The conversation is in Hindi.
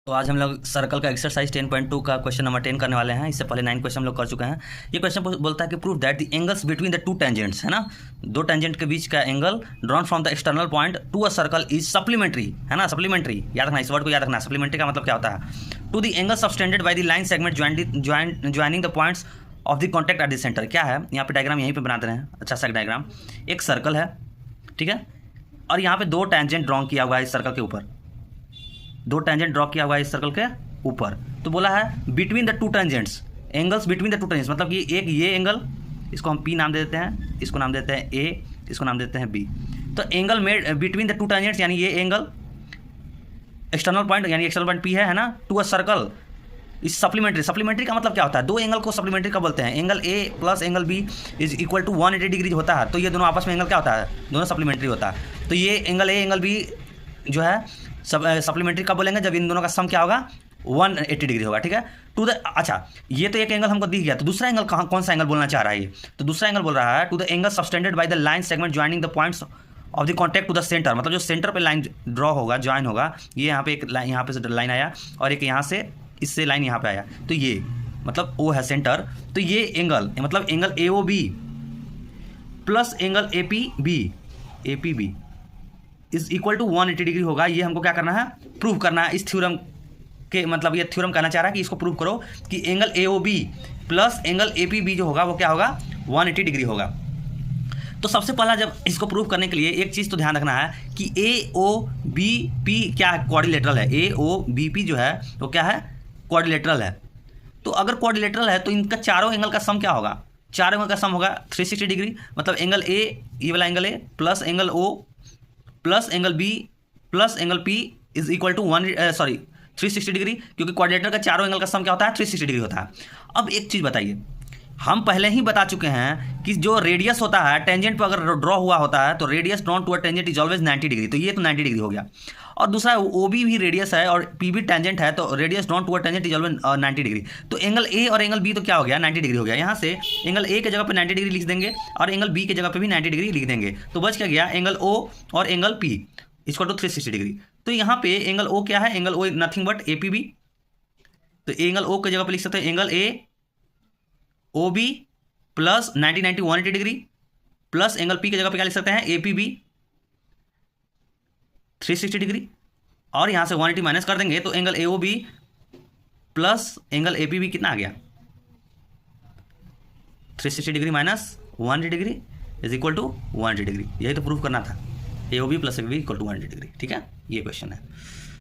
तो आज हम लोग सर्कल का एक्सरसाइज 10.2 का क्वेश्चन नंबर 10 करने वाले हैं। इससे पहले 9 क्वेश्चन हम लोग कर चुके हैं। ये क्वेश्चन बोलता है कि prove that the angles between the two tangents, है ना, दो टेंजेंट के बीच का angle drawn from the external point to a circle is supplementary, है ना, सप्लीमेंट्री। याद रखना, इस वर्ड को याद रखना। सप्लीमेंट्री का मतलब क्या होता है? To the angle subtended by the line segment joining the points of the contact at the centre. क्या है यहाँ पे डायग्राम, यहीं पे बनाते हैं। अच्छा सा डायग्राम, एक सर्कल है, ठीक है, और यहाँ पे दो टेंजेंट ड्रॉ किया हुआ है इस सर्कल के ऊपर, दो टेंजेंट ड्रॉ किया हुआ है इस सर्कल के ऊपर। तो बोला है between the two tangents, angles between the two tangents, मतलब कि एक ये एंगल, इसको हम पी नाम दे देते हैं, इसको नाम देते हैं ए, इसको नाम देते हैं बी। तो angle made between the two tangents, यानी ये एंगल एक्सटर्नल पॉइंट, यानी एक्सटर्नल पॉइंट पी है ना, टू अ सर्कल इस सप्लीमेंट्री। सप्लीमेंट्री का मतलब क्या होता है? दो एंगल को सप्लीमेंट्री का बोलते हैं। Angle A plus angle B is equal to 180 degree होता है। तो ये दोनों आपस में एंगल क्या होता है? दोनों सप्लीमेंट्री होता है। तो ये एंगल ए एंगल बी जो है सप्लीमेंट्री कब बोलेंगे? जब इन दोनों का सम क्या होगा? 180 डिग्री होगा, ठीक है। टू द, अच्छा, ये तो एक एंगल हमको दिख गया। तो दूसरा एंगल कहाँ, कौन सा एंगल बोलना चाह रहा है ये? तो दूसरा एंगल बोल रहा है to the angle subtended by the line segment joining the points of the contact to the centre, मतलब जो सेंटर पे लाइन ड्रॉ होगा, ज्वाइन होगा। ये यहाँ पे एक लाइन, यहाँ पे से लाइन आया और एक यहाँ से, इससे लाइन यहाँ पे आया। तो ये मतलब ओ है सेंटर। तो ये एंगल मतलब angle A O B plus angle A P B is equal to 180 degree होगा। ये हमको क्या करना है? प्रूव करना है। इस थ्योरम के मतलब ये थ्योरम कहना चाह रहा है कि इसको प्रूव करो कि angle A O B plus angle A P B जो होगा वो क्या होगा? 180 डिग्री होगा। तो सबसे पहला जब इसको प्रूव करने के लिए एक चीज़ तो ध्यान रखना है कि ए ओ बी पी क्या है? क्वाड्रिलेटरल है। ए ओ बी पी जो है वो क्या है? क्वाड्रिलेटरल है। तो अगर क्वाड्रिलेटरल है तो इनका चारों एंगल का सम क्या होगा? चारों एंगल का सम होगा 360 डिग्री। मतलब एंगल ए, ये वाला angle A plus angle O plus angle B plus angle P is equal to 360 degree, क्योंकि क्वाड्रिलेटरल का चारों एंगल का सम क्या होता है? 360 डिग्री होता है। अब एक चीज़ बताइए, हम पहले ही बता चुके हैं कि जो रेडियस होता है टेंजेंट पर अगर ड्रॉ हुआ होता है तो radius drawn to a tangent is always 90 degree. तो ये तो 90 डिग्री हो गया। और दूसरा ओ बी भी रेडियस है और पी भी टेंजेंट है, तो radius drawn to a tangent is always 90 degree. तो एंगल ए और एंगल बी तो क्या हो गया? 90 डिग्री हो गया। यहाँ से एंगल ए के जगह पे 90 डिग्री लिख देंगे और एंगल बी के जगह पे भी 90 डिग्री लिख देंगे। तो बच क्या गया? एंगल ओ और एंगल पी इसको टू 360 डिग्री। तो यहाँ पे एंगल ओ क्या है? Angle O nothing but A P B. तो एंगल ओ के जगह पे लिख सकते हैं angle A O B plus 90 180 degree plus angle P के जगह पे क्या लिख सकते हैं? A P B 360 degree. और यहाँ से 180 माइनस कर देंगे तो angle A O B plus angle A P B कितना आ गया? 360 degree minus 180 degree is equal to 180 degree. यही तो प्रूफ करना था, A O B plus A P B equal to 180 degree, ठीक है। ये क्वेश्चन है।